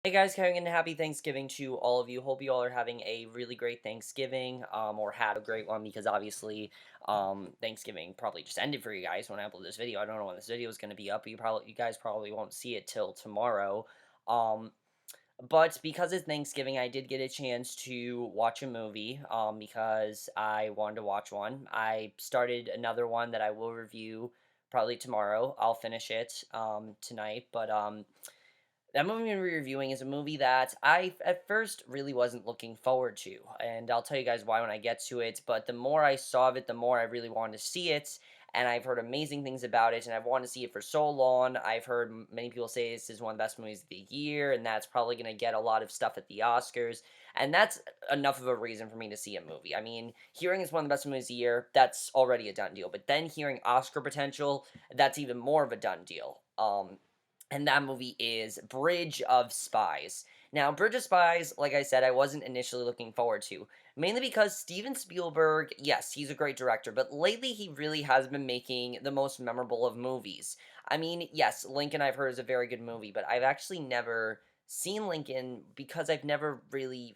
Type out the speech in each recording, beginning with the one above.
Hey guys, coming in happy Thanksgiving to all of you. Hope you all are having a really great Thanksgiving, or had a great one because obviously, Thanksgiving probably just ended for you guys when I upload this video. I don't know when this video is going to be up. You guys probably won't see it till tomorrow. Um, but because it's Thanksgiving, I did get a chance to watch a movie, because I wanted to watch one. I started another one that I will review probably tomorrow. I'll finish it, tonight, but, that movie we're reviewing is a movie that I at first really wasn't looking forward to, and I'll tell you guys why when I get to it. But the more I saw of it, the more I really wanted to see it, and I've heard amazing things about it, and I've wanted to see it for so long. I've heard many people say this is one of the best movies of the year, and that's probably going to get a lot of stuff at the Oscars, and that's enough of a reason for me to see a movie. I mean, hearing it's one of the best movies of the year, that's already a done deal, but then hearing Oscar potential, that's even more of a done deal. And that movie is Bridge of Spies. Now, Bridge of Spies, like I said, I wasn't initially looking forward to, mainly because Steven Spielberg, yes, he's a great director, but lately he really has been making the most memorable of movies. I mean, yes, Lincoln I've heard is a very good movie, but I've actually never seen Lincoln because I've never really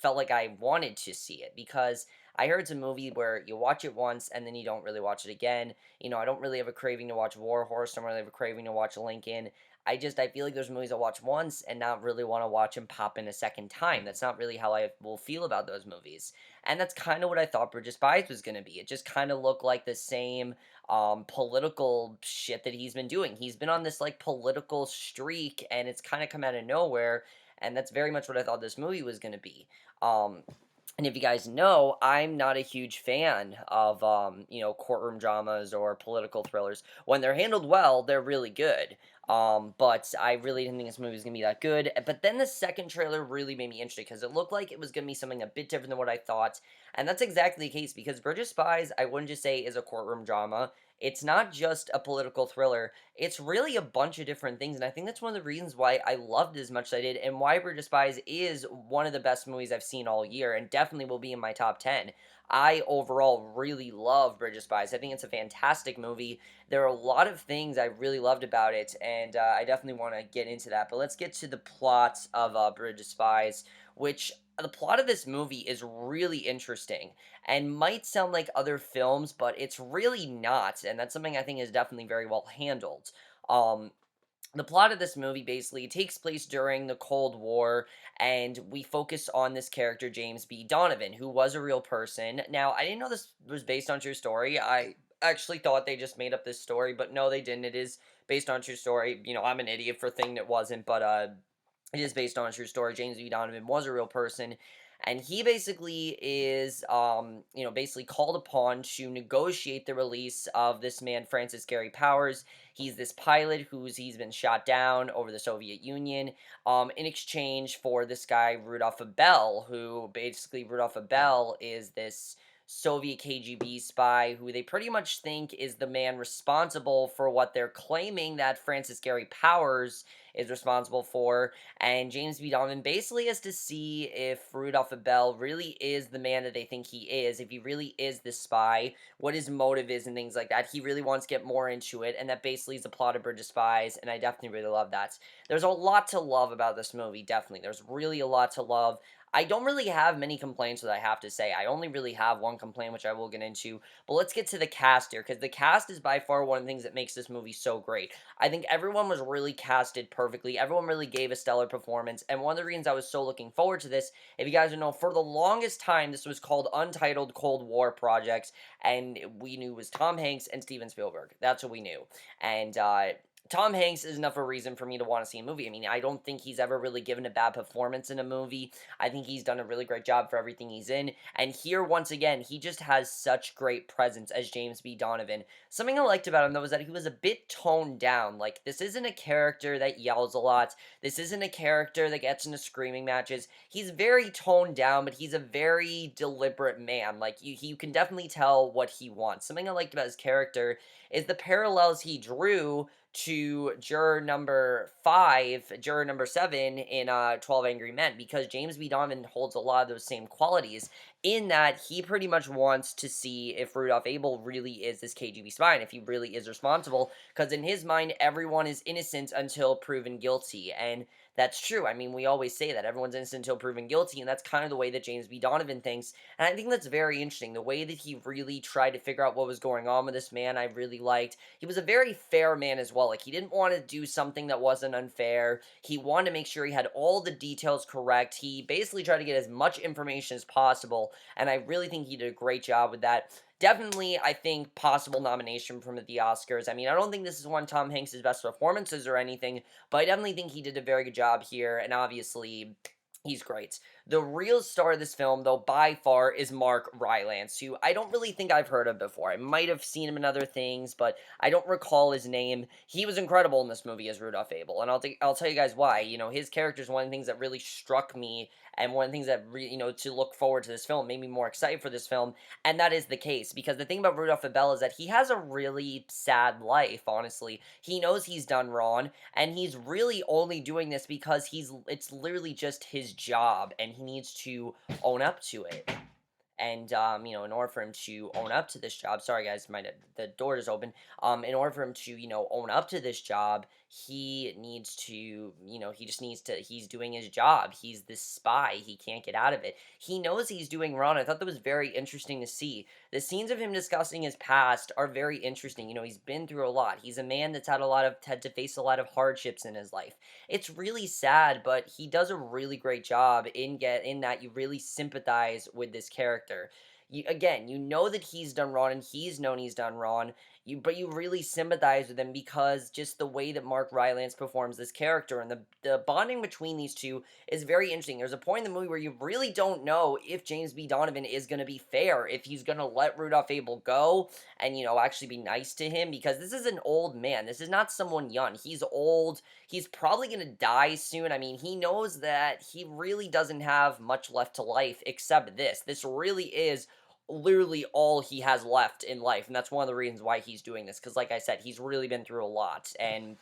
felt like I wanted to see it because I heard it's a movie where you watch it once and then you don't really watch it again. I don't really have a craving to watch War Horse. I don't really have a craving to watch Lincoln. I feel like there's movies I watch once and not really want to watch them pop in a second time. That's not really how I will feel about those movies. And that's kind of what I thought Bridge of Spies was going to be. It just kind of looked like the same political shit that he's been doing. He's been on this like political streak and it's kind of come out of nowhere. And that's very much what I thought this movie was going to be. Um, and if you guys know, I'm not a huge fan of, courtroom dramas or political thrillers. When they're handled well, they're really good. But I really didn't think this movie was gonna be that good. But then the second trailer really made me interested because it looked like it was gonna be something a bit different than what I thought. And that's exactly the case because Bridge of Spies, I wouldn't just say is a courtroom drama. It's not just a political thriller. It's really a bunch of different things, and I think that's one of the reasons why I loved it as much as I did, and why Bridge of Spies is one of the best movies I've seen all year, and definitely will be in my top 10. I overall really love Bridge of Spies. I think it's a fantastic movie. There are a lot of things I really loved about it, and I definitely want to get into that. But let's get to the plot of Bridge of Spies, which the plot of this movie is really interesting and might sound like other films, but it's really not, and that's something I think is definitely very well handled. Um, the plot of this movie basically takes place during the Cold War, and we focus on this character, James B. Donovan, who was a real person. Now, I didn't know this was based on true story. I actually thought they just made up this story, but no, they didn't. It is based on true story. I'm an idiot for thinking it wasn't, but it is based on a true story. James B. Donovan was a real person, and he basically is, basically called upon to negotiate the release of this man, Francis Gary Powers. He's this pilot he's been shot down over the Soviet Union, in exchange for this guy, Rudolph Abel, who basically, Rudolph Abel is this Soviet KGB spy who they pretty much think is the man responsible for what they're claiming that Francis Gary Powers is responsible for. And James B. Donovan basically has to see if Rudolph Abel really is the man that they think he is, if he really is the spy, what his motive is, and things like that. He really wants to get more into it, and that basically is the plot of Bridge of Spies, and I definitely really love that. There's a lot to love about this movie, definitely. There's really a lot to love. I don't really have many complaints that I have to say. I only really have one complaint, which I will get into. But let's get to the cast here, because the cast is by far one of the things that makes this movie so great. I think everyone was really casted perfectly. Everyone really gave a stellar performance. And one of the reasons I was so looking forward to this, if you guys don't know, for the longest time, this was called Untitled Cold War Projects. And we knew it was Tom Hanks and Steven Spielberg. That's what we knew. And Tom Hanks is enough of a reason for me to want to see a movie. I mean, I don't think he's ever really given a bad performance in a movie. I think he's done a really great job for everything he's in. And here, once again, he just has such great presence as James B. Donovan. Something I liked about him, though, was that he was a bit toned down. Like, this isn't a character that yells a lot. This isn't a character that gets into screaming matches. He's very toned down, but he's a very deliberate man. Like, you can definitely tell what he wants. Something I liked about his character is the parallels he drew to juror number 7 in 12 Angry Men, because James B. Donovan holds a lot of those same qualities in that he pretty much wants to see if Rudolph Abel really is this KGB spy and if he really is responsible, because in his mind, everyone is innocent until proven guilty, and That's true. I mean, we always say that everyone's innocent until proven guilty, and that's kind of the way that James B. Donovan thinks. And I think that's very interesting. The way that he really tried to figure out what was going on with this man, I really liked. He was a very fair man as well. Like, he didn't want to do something that wasn't unfair. He wanted to make sure he had all the details correct. He basically tried to get as much information as possible, and I really think he did a great job with that. Definitely, I think possible nomination from the Oscars. I mean, I don't think this is one of Tom Hanks' best performances or anything, but I definitely think he did a very good job here, and obviously, he's great. The real star of this film, though, by far, is Mark Rylance, who I don't really think I've heard of before. I might have seen him in other things, but I don't recall his name. He was incredible in this movie as Rudolph Abel, and I'll tell you guys why. You know, his character is one of the things that really struck me, and one of the things that, to look forward to this film, made me more excited for this film, and that is the case, because the thing about Rudolph Abel is that he has a really sad life, honestly. He knows he's done wrong, and he's really only doing this because it's literally just his job, and he needs to own up to it. And in order for him to own up to this job, sorry guys, the door is open. In order for him to, own up to this job, he needs to, he just needs to, he's doing his job. He's this spy. He can't get out of it. He knows he's doing wrong. I thought that was very interesting to see. The scenes of him discussing his past are very interesting. He's been through a lot. He's a man that's had to face a lot of hardships in his life. It's really sad, but he does a really great job in that you really sympathize with this character. You know that he's done wrong and he's known he's done wrong. But you really sympathize with him because just the way that Mark Rylance performs this character, and the bonding between these two is very interesting. There's a point in the movie where you really don't know if James B. Donovan is going to be fair, if he's going to let Rudolph Abel go and actually be nice to him, because this is an old man. This is not someone young. He's old. He's probably going to die soon. I mean, he knows that he really doesn't have much left to life except this. This really is literally all he has left in life, and that's one of the reasons why he's doing this, because like I said, he's really been through a lot, and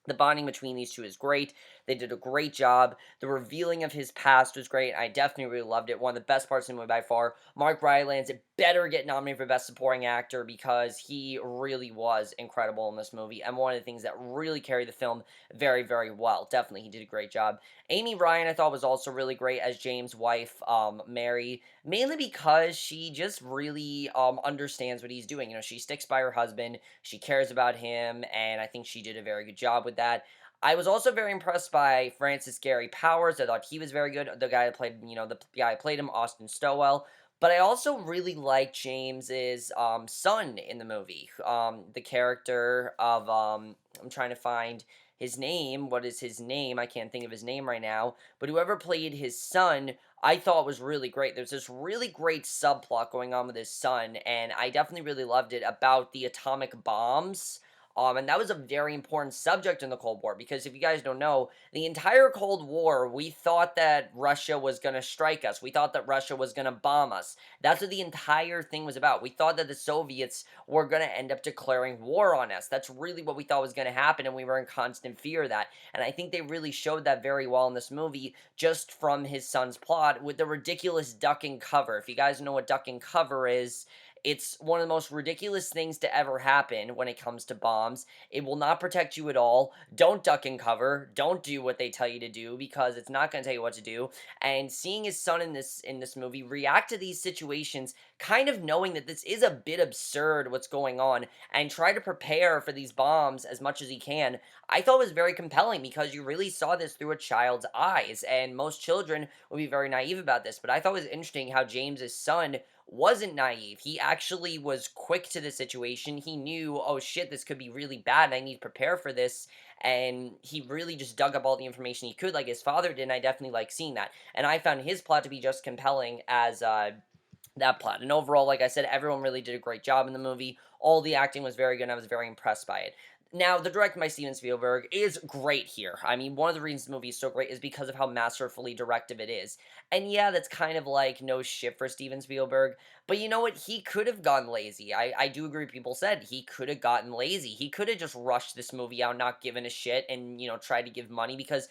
the bonding between these two is great. They did a great job. The revealing of his past was great. I definitely really loved it. One of the best parts of the movie by far. Mark Rylance better get nominated for Best Supporting Actor, because he really was incredible in this movie, and one of the things that really carried the film very, very well. Definitely, he did a great job. Amy Ryan, I thought, was also really great as James' wife, Mary, mainly because she just really understands what he's doing. She sticks by her husband, she cares about him, and I think she did a very good job with that. I was also very impressed by Francis Gary Powers. I thought he was very good. The guy that played, the guy who played him, Austin Stowell. But I also really like James's son in the movie. The character of I'm trying to find his name. What is his name? I can't think of his name right now. But whoever played his son, I thought was really great. There's this really great subplot going on with his son, and I definitely really loved it, about the atomic bombs. And that was a very important subject in the Cold War, because if you guys don't know, the entire Cold War, we thought that Russia was going to strike us. We thought that Russia was going to bomb us. That's what the entire thing was about. We thought that the Soviets were going to end up declaring war on us. That's really what we thought was going to happen, and we were in constant fear of that. And I think they really showed that very well in this movie, just from his son's plot, with the ridiculous duck and cover. If you guys know what duck and cover is, it's one of the most ridiculous things to ever happen when it comes to bombs. It will not protect you at all. Don't duck and cover. Don't do what they tell you to do, because it's not going to tell you what to do. And seeing his son in this movie react to these situations, kind of knowing that this is a bit absurd what's going on, and try to prepare for these bombs as much as he can, I thought was very compelling, because you really saw this through a child's eyes, and most children would be very naive about this. But I thought it was interesting how James's son wasn't naive. He actually was quick to the situation. He knew, oh shit, this could be really bad and I need to prepare for this. And he really just dug up all the information he could, like his father did, and I definitely like seeing that. And I found his plot to be just compelling as that plot. And overall, like I said, everyone really did a great job in the movie. All the acting was very good, and I was very impressed by it. Now, the director by Steven Spielberg is great here. I mean, one of the reasons the movie is so great is because of how masterfully directive it is. And yeah, that's kind of like no shit for Steven Spielberg. But you know what? He could have gone lazy. I do agree with people said he could have gotten lazy. He could have just rushed this movie out, not given a shit, and, tried to give money, because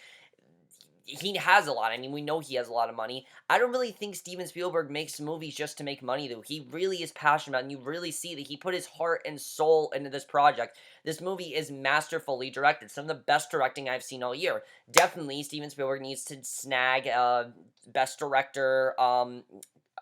he has a lot. I mean, we know he has a lot of money. I don't really think Steven Spielberg makes movies just to make money, though. He really is passionate about it, and you really see that he put his heart and soul into this project. This movie is masterfully directed. Some of the best directing I've seen all year. Definitely, Steven Spielberg needs to snag Best Director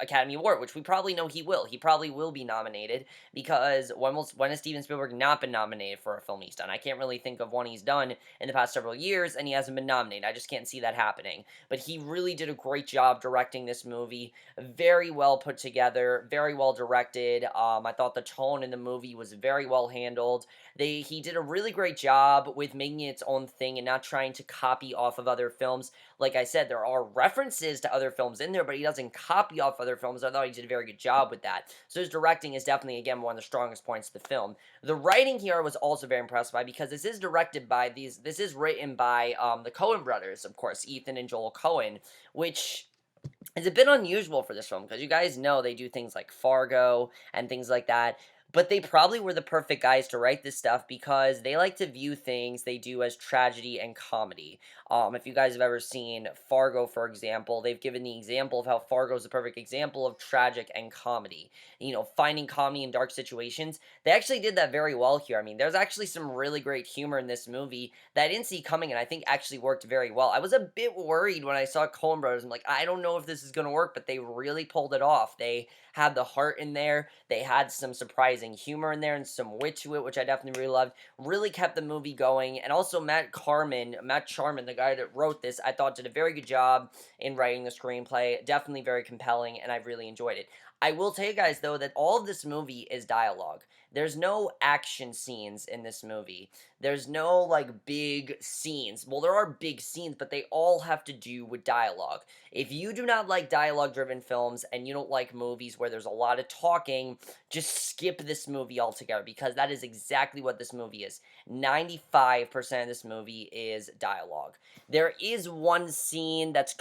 Academy Award, which we probably know he will. He probably will be nominated because when has Steven Spielberg not been nominated for a film he's done? I can't really think of one he's done in the past several years, and he hasn't been nominated. I just can't see that happening. But he really did a great job directing this movie. Very well put together, very well directed. I thought the tone in the movie was very well handled. He did a really great job with making it its own thing and not trying to copy off of other films. Like I said, there are references to other films in there, but he doesn't copy off other films. I thought he did a very good job with that. So his directing is definitely, again, one of the strongest points of the film. The writing here I was also very impressed by because this is written by the Coen brothers, of course, Ethan and Joel Coen, which is a bit unusual for this film because you guys know they do things like Fargo and things like that. But they probably were the perfect guys to write this stuff because they like to view things they do as tragedy and comedy. If you guys have ever seen Fargo, for example, they've given the example of how Fargo is a perfect example of tragic and comedy. You know, finding comedy in dark situations. They actually did that very well here. I mean, there's actually some really great humor in this movie that I didn't see coming and I think actually worked very well. I was a bit worried when I saw Coen Brothers. I'm like, I don't know if this is going to work, but they really pulled it off. They had the heart in there. They had some surprising humor in there and some wit to it, which I definitely really loved. Really kept the movie going. And also Matt Charman, the guy that wrote this, I thought did a very good job in writing the screenplay. Definitely very compelling, and I really enjoyed it. I will tell you guys though that all of this movie is dialogue. There's no action scenes in this movie. There's no like big scenes. Well, there are big scenes, but they all have to do with dialogue. If you do not like dialogue driven films and you don't like movies where there's a lot of talking, just skip this movie altogether because that is exactly what this movie is. 95% of this movie is dialogue. There is one scene that's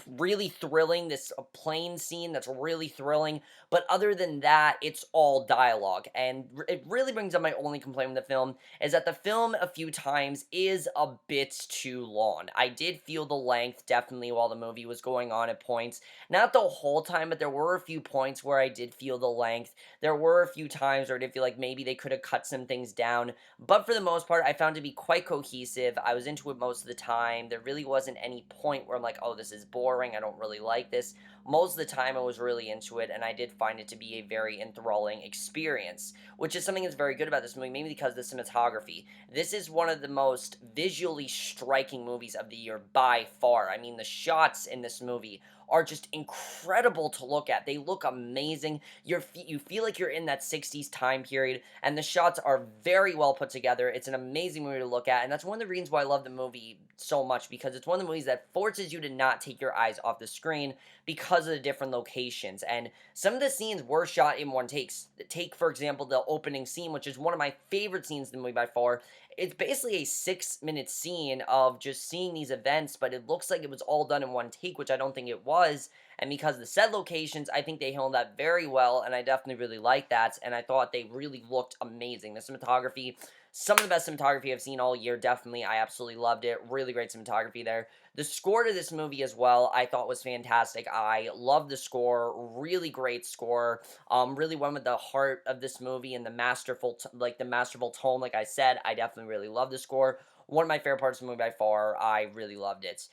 really thrilling, this a plane scene that's really thrilling, but other than that, it's all dialogue. And it really brings up my only complaint with the film is that the film a few times is a bit too long. I did feel the length definitely while the movie was going on at points. Not the whole time, but there were a few points where I did feel the length. There were a few times where I did feel like maybe they could have cut some things down. But for the most part, I found it to be quite cohesive. I was into it most of the time. There really wasn't any point where I'm like, oh, this is boring. I don't really like this. Most of the time, I was really into it, and I did find it to be a very enthralling experience, which is something that's very good about this movie, maybe because of the cinematography. This is one of the most visually striking movies of the year by far. I mean, the shots in this movie are just incredible to look at. They look amazing. You feel like you're in that 60s time period, and the shots are very well put together. It's an amazing movie to look at, and that's one of the reasons why I love the movie so much, because it's one of the movies that forces you to not take your eyes off the screen because of the different locations. And some of the scenes were shot in one take. Take, for example, the opening scene, which is one of my favorite scenes in the movie by far. It's basically a 6-minute scene of just seeing these events, but it looks like it was all done in one take, which I don't think it was. And because of the set locations, I think they handled that very well, and I definitely really like that. And I thought they really looked amazing. The cinematography, some of the best cinematography I've seen all year, definitely. I absolutely loved it. Really great cinematography there. The score to this movie as well, I thought was fantastic. I loved the score. Really great score. Really went with the heart of this movie and the masterful tone. Like I said, I definitely really love the score. One of my favorite parts of the movie by far. I really loved it.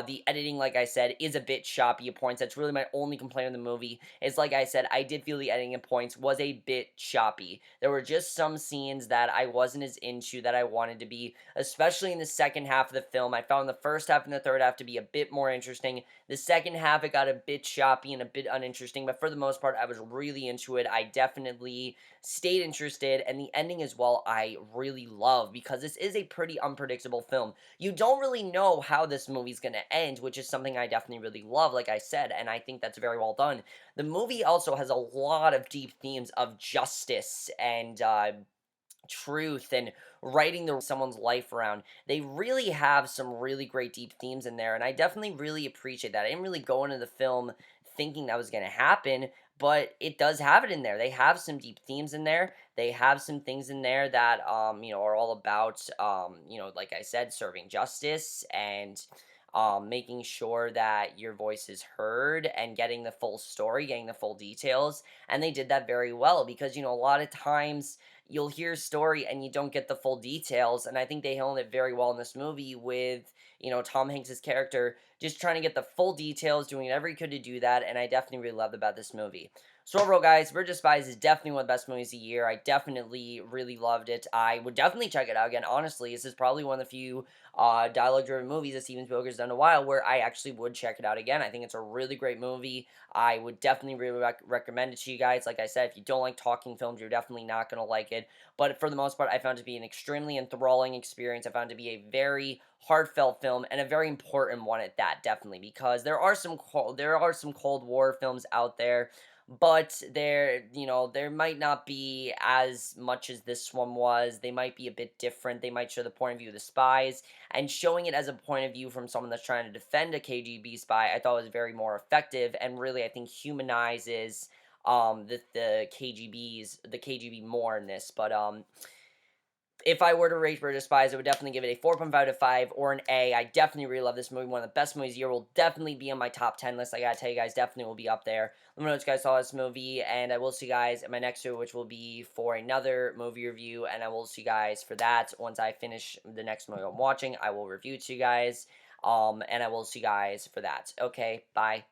The editing, like I said, is a bit choppy at points. That's really my only complaint with the movie. Is like I said, I did feel the editing at points was a bit choppy. There were just some scenes that I wasn't as into that I wanted to be, especially in the second half of the film. I found the first half and the third half to be a bit more interesting. The second half, it got a bit choppy and a bit uninteresting, but for the most part, I was really into it. I definitely stayed interested, and the ending as well, I really love, because this is a pretty unpredictable film. You don't really know how this movie's gonna end, which is something I definitely really love, like I said, and I think that's very well done. The movie also has a lot of deep themes of justice and, truth and writing someone's life around. They really have some really great deep themes in there, and I definitely really appreciate that. I didn't really go into the film thinking that was going to happen, but it does have it in there. They have some deep themes in there. They have some things in there that are all about like I said, serving justice and making sure that your voice is heard and getting the full story, getting the full details. And they did that very well because, a lot of times you'll hear a story and you don't get the full details. And I think they handled it very well in this movie with, Tom Hanks's character just trying to get the full details, doing whatever he could to do that. And I definitely really loved about this movie. So overall, guys, Bridge of Spies is definitely one of the best movies of the year. I definitely really loved it. I would definitely check it out again. Honestly, this is probably one of the few dialogue-driven movies that Steven Spielberg has done in a while where I actually would check it out again. I think it's a really great movie. I would definitely really recommend it to you guys. Like I said, if you don't like talking films, you're definitely not going to like it. But for the most part, I found it to be an extremely enthralling experience. I found it to be a very heartfelt film and a very important one at that, definitely, because there are some Cold War films out there, but there might not be as much as this one was. They might be a bit different. They might show the point of view of the spies, and showing it as a point of view from someone that's trying to defend a KGB spy, I thought was very more effective, and really I think humanizes the KGB more in this. But if I were to rate Bridge of Spies, I would definitely give it a 4.5 out of 5 or an A. I definitely really love this movie. One of the best movies of the year. Will definitely be on my top 10 list. I gotta tell you guys, definitely will be up there. Let me know what you guys saw this movie, and I will see you guys in my next video, which will be for another movie review, and I will see you guys for that. Once I finish the next movie I'm watching, I will review it to you guys, and I will see you guys for that. Okay, bye.